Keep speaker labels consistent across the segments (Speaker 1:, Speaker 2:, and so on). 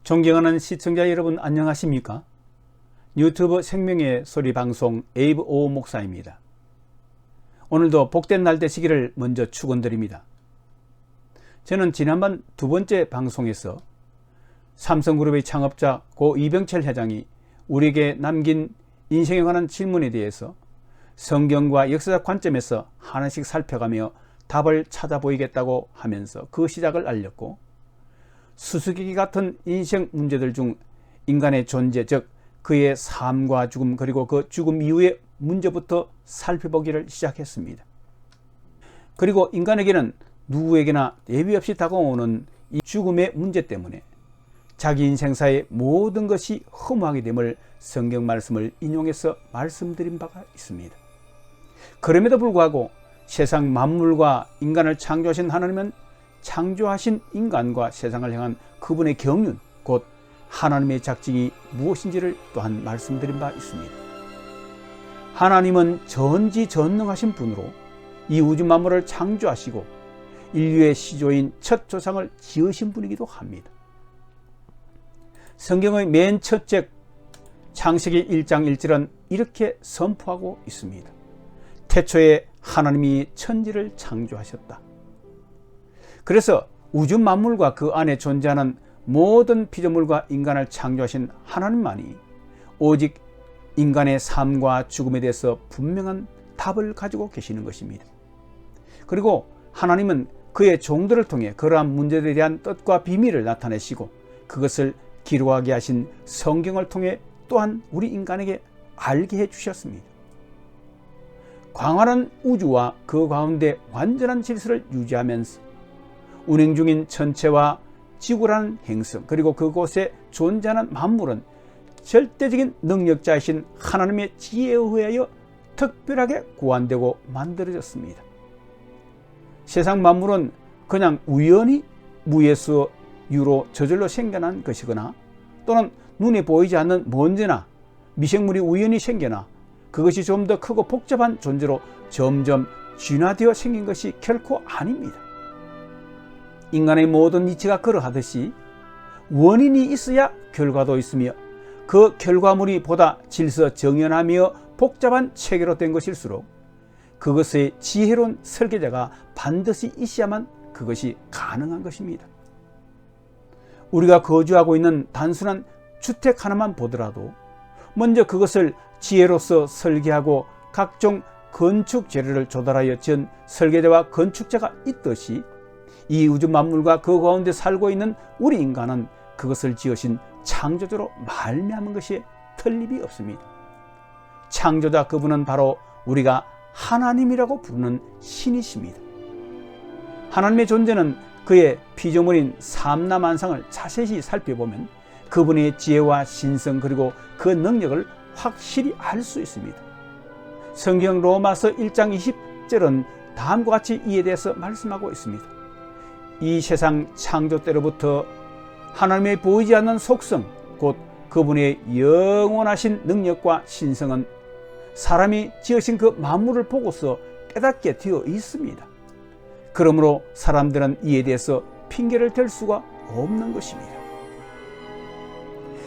Speaker 1: 존경하는 시청자 여러분, 안녕하십니까? 유튜브 생명의 소리 방송 에이브 오 목사입니다. 오늘도 복된 날 되시기를 먼저 축원드립니다. 저는 지난번 두 번째 방송에서 삼성그룹의 창업자 고 이병철 회장이 우리에게 남긴 인생에 관한 질문에 대해서 성경과 역사적 관점에서 하나씩 살펴가며 답을 찾아보이겠다고 하면서 그 시작을 알렸고, 수수께끼 같은 인생 문제들 중 인간의 존재, 즉 그의 삶과 죽음, 그리고 그 죽음 이후의 문제부터 살펴보기를 시작했습니다. 그리고 인간에게는 누구에게나 예비 없이 다가오는 이 죽음의 문제 때문에 자기 인생사의 모든 것이 허무하게 됨을 성경 말씀을 인용해서 말씀드린 바가 있습니다. 그럼에도 불구하고 세상 만물과 인간을 창조하신 하나님은 창조하신 인간과 세상을 향한 그분의 경륜, 곧 하나님의 작정이 무엇인지를 또한 말씀드린 바 있습니다. 하나님은 전지전능하신 분으로 이 우주 만물을 창조하시고 인류의 시조인 첫 조상을 지으신 분이기도 합니다. 성경의 맨 첫 책 창세기 1장 1절은 이렇게 선포하고 있습니다. 태초에 하나님이 천지를 창조하셨다. 그래서 우주 만물과 그 안에 존재하는 모든 피조물과 인간을 창조하신 하나님만이 오직 인간의 삶과 죽음에 대해서 분명한 답을 가지고 계시는 것입니다. 그리고 하나님은 그의 종들을 통해 그러한 문제들에 대한 뜻과 비밀을 나타내시고 그것을 기록하게 하신 성경을 통해 또한 우리 인간에게 알게 해주셨습니다. 광활한 우주와 그 가운데 완전한 질서를 유지하면서 운행 중인 천체와 지구라는 행성, 그리고 그곳에 존재하는 만물은 절대적인 능력자이신 하나님의 지혜에 의하여 특별하게 구안되고 만들어졌습니다. 세상 만물은 그냥 우연히 무에서 유로 저절로 생겨난 것이거나, 또는 눈에 보이지 않는 먼지나 미생물이 우연히 생겨나 그것이 좀 더 크고 복잡한 존재로 점점 진화되어 생긴 것이 결코 아닙니다. 인간의 모든 이치가 그러하듯이 원인이 있어야 결과도 있으며, 그 결과물이 보다 질서정연하며 복잡한 체계로 된 것일수록 그것의 지혜로운 설계자가 반드시 있어야만 그것이 가능한 것입니다. 우리가 거주하고 있는 단순한 주택 하나만 보더라도 먼저 그것을 지혜로서 설계하고 각종 건축 재료를 조달하여 지은 설계자와 건축자가 있듯이 이 우주 만물과 그 가운데 살고 있는 우리 인간은 그것을 지으신 창조주로 말미암은 것이 틀림이 없습니다. 창조자 그분은 바로 우리가 하나님이라고 부르는 신이십니다. 하나님의 존재는 그의 피조물인 삼라만상을 자세히 살펴보면 그분의 지혜와 신성, 그리고 그 능력을 확실히 알 수 있습니다. 성경 로마서 1장 20절은 다음과 같이 이에 대해서 말씀하고 있습니다. 이 세상 창조 때로부터 하나님의 보이지 않는 속성, 곧 그분의 영원하신 능력과 신성은 사람이 지으신 그 만물을 보고서 깨닫게 되어 있습니다. 그러므로 사람들은 이에 대해서 핑계를 댈 수가 없는 것입니다.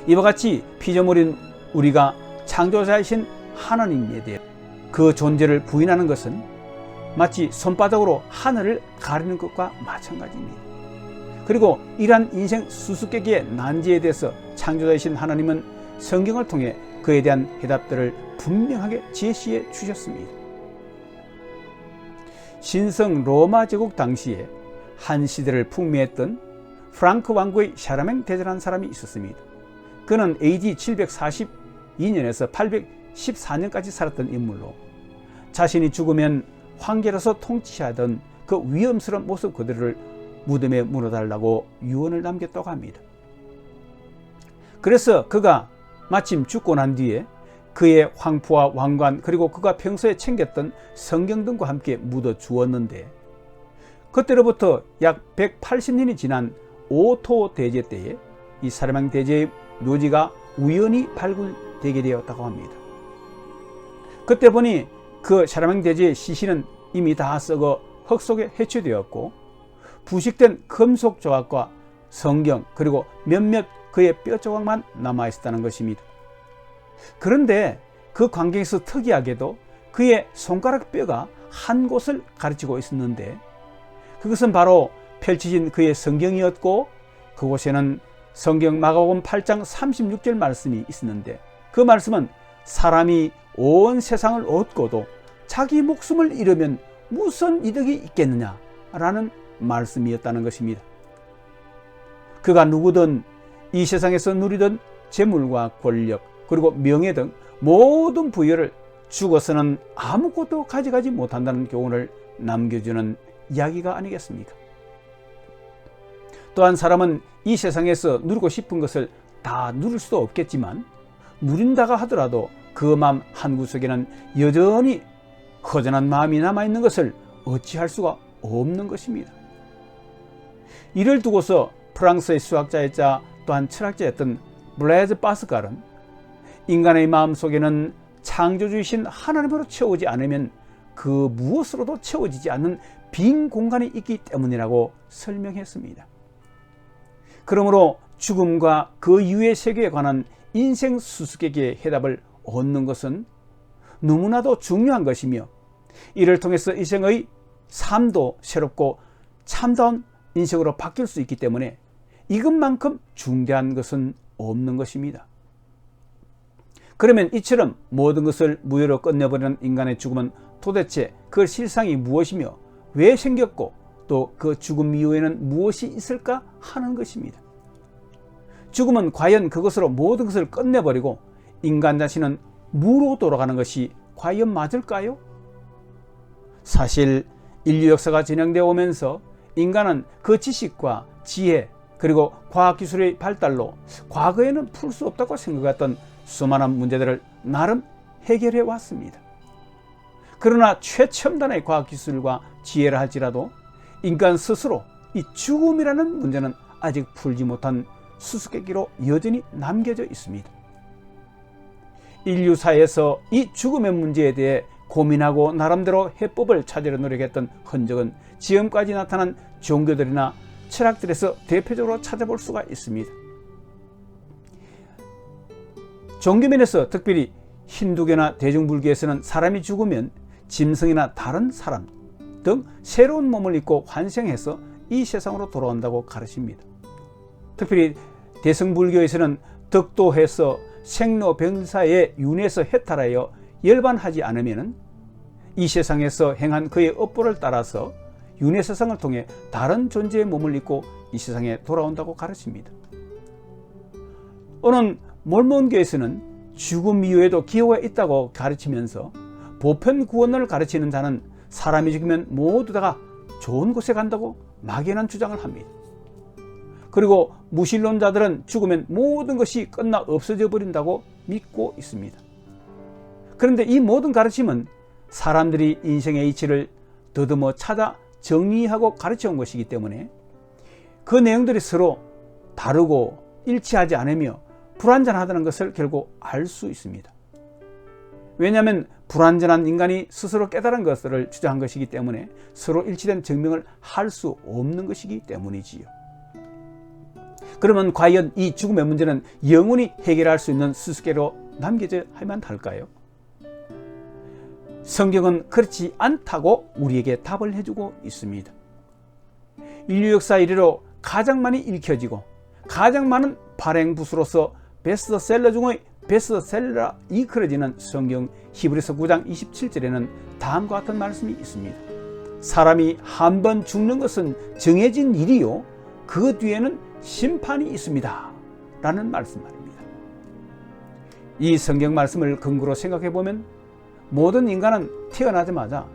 Speaker 1: 이와 같이 피조물인 우리가 창조자이신 하나님에 대해 그 존재를 부인하는 것은 마치 손바닥으로 하늘을 가리는 것과 마찬가지입니다. 그리고 이러한 인생 수수께끼의 난제에 대해서 창조자이신 하나님은 성경을 통해 그에 대한 해답들을 분명하게 제시해 주셨습니다. 신성 로마 제국 당시에 한 시대를 풍미했던 프랑크 왕국의 샤라맹 대제라는 사람이 있었습니다. 그는 AD 742년에서 814년까지 살았던 인물로 자신이 죽으면 황제로서 통치하던 그 위험스러운 모습 그대로를 무덤에 묻어달라고 유언을 남겼다고 합니다. 그래서 그가 마침 죽고 난 뒤에 그의 황포와 왕관, 그리고 그가 평소에 챙겼던 성경 등과 함께 묻어 주었는데, 그때로부터 약 180년이 지난 오토 대제 때에 이 샤라맹 대제의 묘지가 우연히 발굴되게 되었다고 합니다. 그때 보니 그 샤라맹 대제의 시신은 이미 다 썩어 흙 속에 해체되었고, 부식된 금속 조각과 성경, 그리고 몇몇 그의 뼈 조각만 남아 있었다는 것입니다. 그런데 그 광경에서 특이하게도 그의 손가락 뼈가 한 곳을 가리키고 있었는데 그것은 바로 펼쳐진 그의 성경이었고 그곳에는 성경 마가복음 8장 36절 말씀이 있었는데 그 말씀은 사람이 온 세상을 얻고도 자기 목숨을 잃으면 무슨 이득이 있겠느냐라는 말씀이었다는 것입니다. 그가 누구든 이 세상에서 누리던 재물과 권력 그리고 명예 등 모든 부여를 죽어서는 아무것도 가져가지 못한다는 교훈을 남겨주는 이야기가 아니겠습니까? 또한 사람은 이 세상에서 누리고 싶은 것을 다 누릴 수도 없겠지만 누린다가 하더라도 그 마음 한구석에는 여전히 허전한 마음이 남아있는 것을 어찌할 수가 없는 것입니다. 이를 두고서 프랑스의 수학자이자 또한 철학자였던 블레즈 파스칼은 인간의 마음속에는 창조주이신 하나님으로 채우지 않으면 그 무엇으로도 채워지지 않는 빈 공간이 있기 때문이라고 설명했습니다. 그러므로 죽음과 그 이후의 세계에 관한 인생 수수께끼의 해답을 얻는 것은 너무나도 중요한 것이며 이를 통해서 인생의 삶도 새롭고 참다운 인생으로 바뀔 수 있기 때문에 이것만큼 중대한 것은 없는 것입니다. 그러면 이처럼 모든 것을 무효로 끝내버리는 인간의 죽음은 도대체 그 실상이 무엇이며 왜 생겼고 또 그 죽음 이후에는 무엇이 있을까 하는 것입니다. 죽음은 과연 그것으로 모든 것을 끝내버리고 인간 자신은 무로 돌아가는 것이 과연 맞을까요? 사실 인류 역사가 진행되어 오면서 인간은 그 지식과 지혜 그리고 과학기술의 발달로 과거에는 풀 수 없다고 생각했던 수많은 문제들을 나름 해결해 왔습니다. 그러나 최첨단의 과학기술과 지혜를 할지라도 인간 스스로 이 죽음이라는 문제는 아직 풀지 못한 수수께끼로 여전히 남겨져 있습니다. 인류사에서 이 죽음의 문제에 대해 고민하고 나름대로 해법을 찾으려 노력했던 흔적은 지금까지 나타난 종교들이나 철학들에서 대표적으로 찾아볼 수가 있습니다. 종교면에서 특별히 힌두교나 대중불교에서는 사람이 죽으면 짐승이나 다른 사람 등 새로운 몸을 입고 환생해서 이 세상으로 돌아온다고 가르칩니다. 특별히 대승불교에서는 덕도해서 생로병사의 윤회에서 해탈하여 열반하지 않으면 이 세상에서 행한 그의 업보를 따라서 윤회세상을 통해 다른 존재의 몸을 입고 이 세상에 돌아온다고 가르칩니다. 어느 몰몬교에서는 죽음 이후에도 기호가 있다고 가르치면서 보편구원을 가르치는 자는 사람이 죽으면 모두 다가 좋은 곳에 간다고 막연한 주장을 합니다. 그리고 무신론자들은 죽으면 모든 것이 끝나 없어져 버린다고 믿고 있습니다. 그런데 이 모든 가르침은 사람들이 인생의 이치를 더듬어 찾아 정리하고 가르쳐온 것이기 때문에 그 내용들이 서로 다르고 일치하지 않으며 불완전하다는 것을 결국 알 수 있습니다. 왜냐하면 불완전한 인간이 스스로 깨달은 것을 주장한 것이기 때문에 서로 일치된 증명을 할 수 없는 것이기 때문이지요. 그러면 과연 이 죽음의 문제는 영원히 해결할 수 있는 수수께끼로 남겨져야만 할까요? 성경은 그렇지 않다고 우리에게 답을 해주고 있습니다. 인류 역사 이래로 가장 많이 읽혀지고 가장 많은 발행부수로서 베스트셀러 중의 베스트셀러라 이끌어지는 성경 히브리서 9장 27절에는 다음과 같은 말씀이 있습니다. 사람이 한 번 죽는 것은 정해진 일이요 그 뒤에는 심판이 있습니다 라는 말씀 말입니다. 이 성경 말씀을 근거로 생각해 보면 모든 인간은 태어나자마자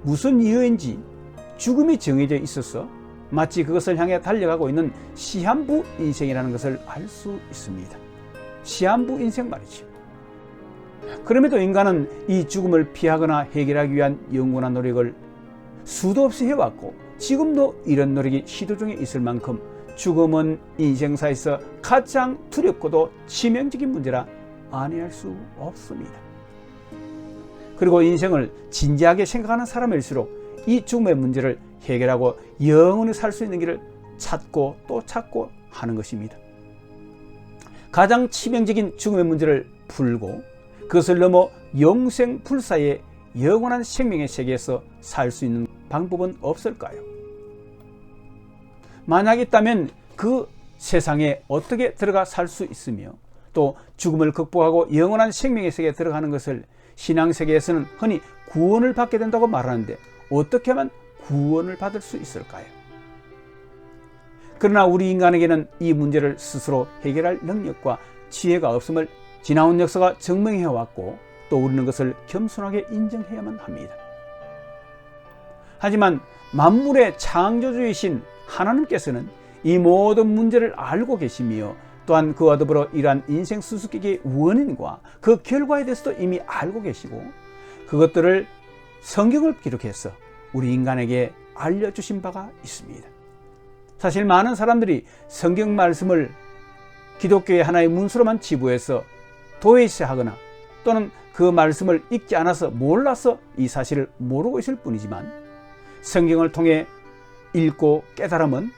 Speaker 1: 무슨 이유인지 죽음이 정해져 있어서 마치 그것을 향해 달려가고 있는 시한부 인생이라는 것을 알 수 있습니다. 시한부 인생 말이죠. 그럼에도 인간은 이 죽음을 피하거나 해결하기 위한 영원한 노력을 수도 없이 해왔고 지금도 이런 노력이 시도 중에 있을 만큼 죽음은 인생사에서 가장 두렵고도 치명적인 문제라 아니할 수 없습니다. 그리고 인생을 진지하게 생각하는 사람일수록 이 죽음의 문제를 해결하고 영원히 살 수 있는 길을 찾고 또 찾고 하는 것입니다. 가장 치명적인 죽음의 문제를 풀고 그것을 넘어 영생불사의 영원한 생명의 세계에서 살 수 있는 방법은 없을까요? 만약 있다면 그 세상에 어떻게 들어가 살 수 있으며 또 죽음을 극복하고 영원한 생명의 세계에 들어가는 것을 신앙세계에서는 흔히 구원을 받게 된다고 말하는데 어떻게 하면 구원을 받을 수 있을까요? 그러나 우리 인간에게는 이 문제를 스스로 해결할 능력과 지혜가 없음을 지나온 역사가 증명해 왔고 또 우리는 그것을 겸손하게 인정해야만 합니다. 하지만 만물의 창조주이신 하나님께서는 이 모든 문제를 알고 계시며 또한 그와 더불어 이러한 인생 수수께끼의 원인과 그 결과에 대해서도 이미 알고 계시고 그것들을 성경을 기록해서 우리 인간에게 알려주신 바가 있습니다. 사실 많은 사람들이 성경 말씀을 기독교의 하나의 문서로만 치부해서 도외시하거나 또는 그 말씀을 읽지 않아서 몰라서 이 사실을 모르고 있을 뿐이지만 성경을 통해 읽고 깨달음은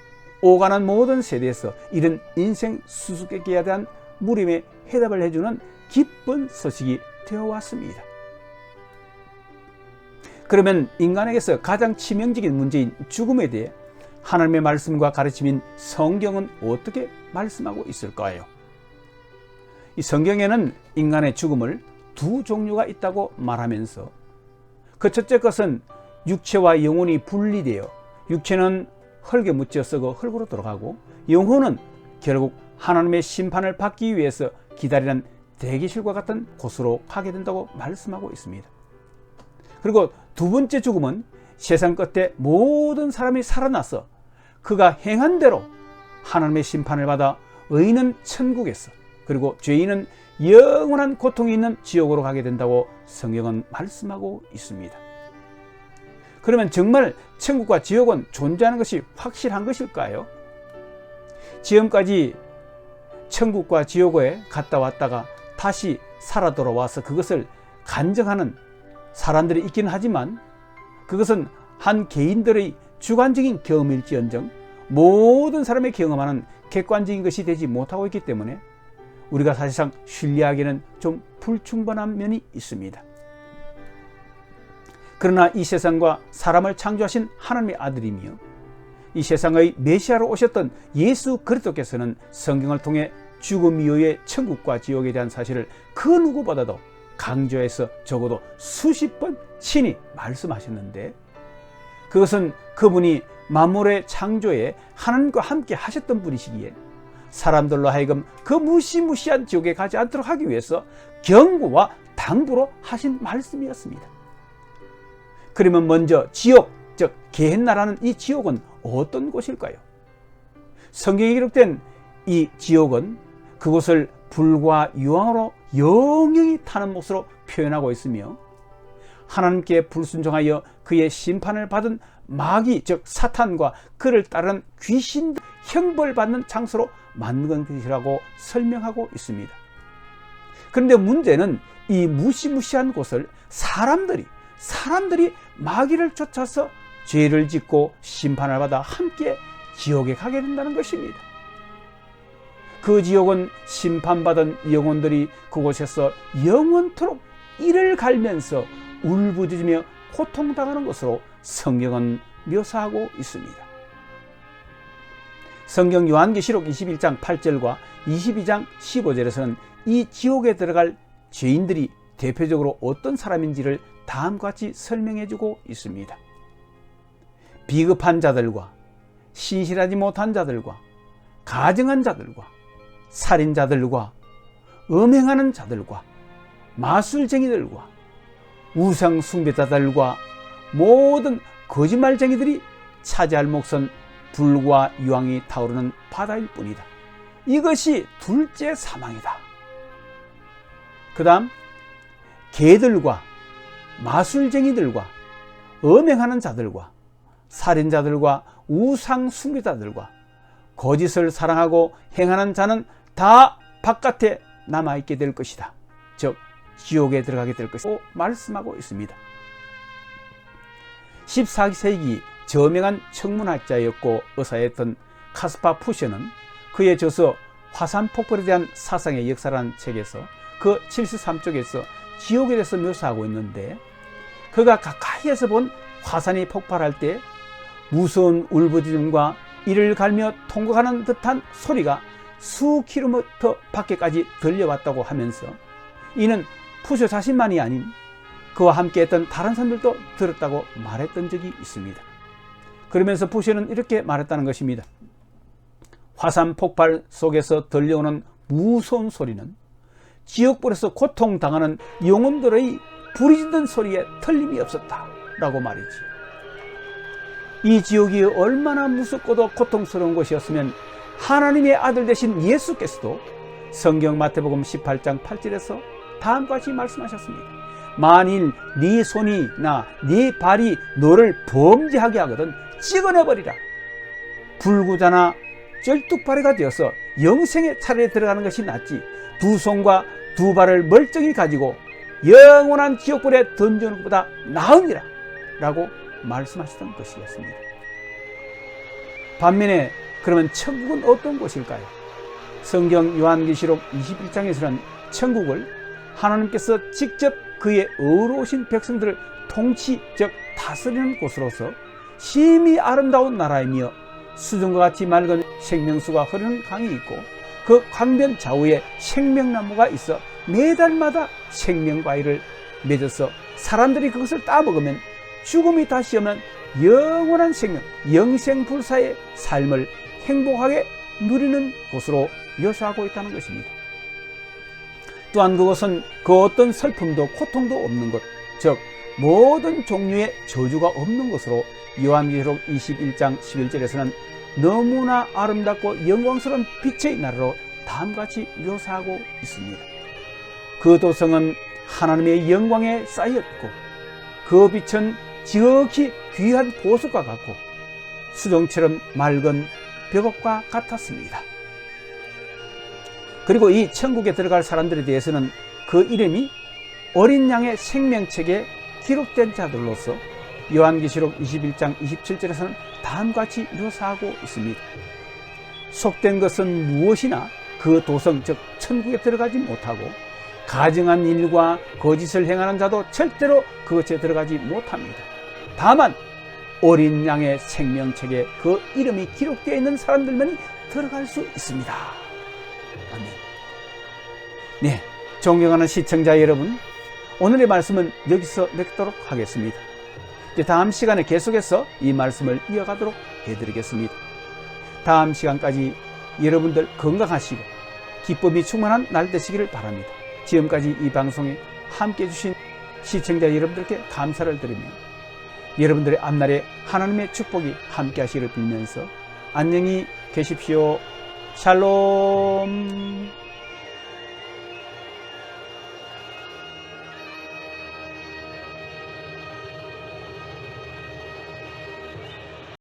Speaker 1: 오가는 모든 세대에서 이런 인생 수수께끼에 대한 물음의 해답을 해주는 기쁜 소식이 되어왔습니다. 그러면 인간에게서 가장 치명적인 문제인 죽음에 대해 하나님의 말씀과 가르침인 성경은 어떻게 말씀하고 있을까요? 이 성경에는 인간의 죽음을 두 종류가 있다고 말하면서 그 첫째 것은 육체와 영혼이 분리되어 육체는 흙에 묻혀 썩어 흙으로 돌아가고 영혼은 결국 하나님의 심판을 받기 위해서 기다리는 대기실과 같은 곳으로 가게 된다고 말씀하고 있습니다. 그리고 두 번째 죽음은 세상 끝에 모든 사람이 살아나서 그가 행한 대로 하나님의 심판을 받아 의인은 천국에서 그리고 죄인은 영원한 고통이 있는 지옥으로 가게 된다고 성경은 말씀하고 있습니다. 그러면 정말 천국과 지옥은 존재하는 것이 확실한 것일까요? 지금까지 천국과 지옥에 갔다 왔다가 다시 살아 돌아와서 그것을 간증하는 사람들이 있긴 하지만 그것은 한 개인들의 주관적인 경험일지언정 모든 사람이 경험하는 객관적인 것이 되지 못하고 있기 때문에 우리가 사실상 신뢰하기는 좀 불충분한 면이 있습니다. 그러나 이 세상과 사람을 창조하신 하나님의 아들이며 이 세상의 메시아로 오셨던 예수 그리스도께서는 성경을 통해 죽음 이후의 천국과 지옥에 대한 사실을 그 누구보다도 강조해서 적어도 수십 번 친히 말씀하셨는데 그것은 그분이 만물의 창조에 하나님과 함께 하셨던 분이시기에 사람들로 하여금 그 무시무시한 지옥에 가지 않도록 하기 위해서 경고와 당부로 하신 말씀이었습니다. 그러면 먼저 지옥, 즉 게헨나라는 이 지옥은 어떤 곳일까요? 성경에 기록된 이 지옥은 그곳을 불과 유황으로 영영이 타는 못으로 표현하고 있으며 하나님께 불순종하여 그의 심판을 받은 마귀 즉 사탄과 그를 따르는 귀신들 형벌받는 장소로 만든 것이라고 설명하고 있습니다. 그런데 문제는 이 무시무시한 곳을 사람들이 마귀를 쫓아서 죄를 짓고 심판을 받아 함께 지옥에 가게 된다는 것입니다. 그 지옥은 심판받은 영혼들이 그곳에서 영원토록 이를 갈면서 울부짖으며 고통당하는 것으로 성경은 묘사하고 있습니다. 성경 요한계시록 21장 8절과 22장 15절에서는 이 지옥에 들어갈 죄인들이 대표적으로 어떤 사람인지를 다음과 같이 설명해주고 있습니다. 비겁한 자들과 신실하지 못한 자들과 가증한 자들과 살인자들과 음행하는 자들과 마술쟁이들과 우상 숭배자들과 모든 거짓말쟁이들이 차지할 몫은 불과 유황이 타오르는 바다일 뿐이다. 이것이 둘째 사망이다. 그 다음 개들과 마술쟁이들과 음행하는 자들과 살인자들과 우상 숭배자들과 거짓을 사랑하고 행하는 자는 다 바깥에 남아있게 될 것이다. 즉 지옥에 들어가게 될 것이라고 말씀하고 있습니다. 14세기 저명한 천문학자였고 의사였던 카스파 푸셔는 그의 저서 화산 폭발에 대한 사상의 역사라는 책에서 그 73쪽에서 지옥에 대해서 묘사하고 있는데, 그가 가까이에서 본 화산이 폭발할 때 무서운 울부짖음과 이를 갈며 통곡하는 듯한 소리가 수 킬로미터 밖에까지 들려왔다고 하면서, 이는 푸쇼 자신만이 아닌 그와 함께 했던 다른 사람들도 들었다고 말했던 적이 있습니다. 그러면서 푸쇼는 이렇게 말했다는 것입니다. 화산 폭발 속에서 들려오는 무서운 소리는 지옥불에서 고통당하는 영혼들의 부르짖는 소리에 틀림이 없었다 라고 말이지. 이 지옥이 얼마나 무섭고도 고통스러운 것이었으면 하나님의 아들 되신 예수께서도 성경 마태복음 18장 8절에서 다음과 같이 말씀하셨습니다. 만일 네 손이나 네 발이 너를 범죄하게 하거든 찍어내버리라. 불구자나 쩔뚝발이가 되어서 영생의 차례에 들어가는 것이 낫지 두 손과 두 발을 멀쩡히 가지고 영원한 지옥불에 던져놓는 것보다 나으니라 라고 말씀하셨던 것이었습니다. 반면에 그러면 천국은 어떤 곳일까요? 성경 요한계시록 21장에서는 천국을 하나님께서 직접 그의 의로우신 백성들을 통치, 즉 다스리는 곳으로서 심히 아름다운 나라이며 수정과 같이 맑은 생명수가 흐르는 강이 있고 그 강변 좌우에 생명나무가 있어 매달마다 생명과일을 맺어서 사람들이 그것을 따먹으면 죽음이 다시 오면 영원한 생명, 영생불사의 삶을 행복하게 누리는 곳으로 묘사하고 있다는 것입니다. 또한 그것은 그 어떤 슬픔도 고통도 없는 것, 즉 모든 종류의 저주가 없는 것으로 요한계시록 21장 11절에서는 너무나 아름답고 영광스러운 빛의 나라로 다음같이 묘사하고 있습니다. 그 도성은 하나님의 영광에 쌓였고 그 빛은 지극히 귀한 보석과 같고 수정처럼 맑은 벽옥과 같았습니다. 그리고 이 천국에 들어갈 사람들에 대해서는 그 이름이 어린 양의 생명책에 기록된 자들로서 요한계시록 21장 27절에서는 다음같이 묘사하고 있습니다. 속된 것은 무엇이나 그 도성 즉 천국에 들어가지 못하고 가증한 일과 거짓을 행하는 자도 절대로 그것에 들어가지 못합니다. 다만 어린 양의 생명책에 그 이름이 기록되어 있는 사람들만이 들어갈 수 있습니다. 아멘. 네, 존경하는 시청자 여러분, 오늘의 말씀은 여기서 맺도록 하겠습니다. 이제 다음 시간에 계속해서 이 말씀을 이어가도록 해드리겠습니다. 다음 시간까지 여러분들 건강하시고 기쁨이 충만한 날 되시기를 바랍니다. 지금까지 이 방송에 함께해 주신 시청자 여러분들께 감사를 드리며 여러분들의 앞날에 하나님의 축복이 함께 하시기를 빌면서 안녕히 계십시오. 샬롬.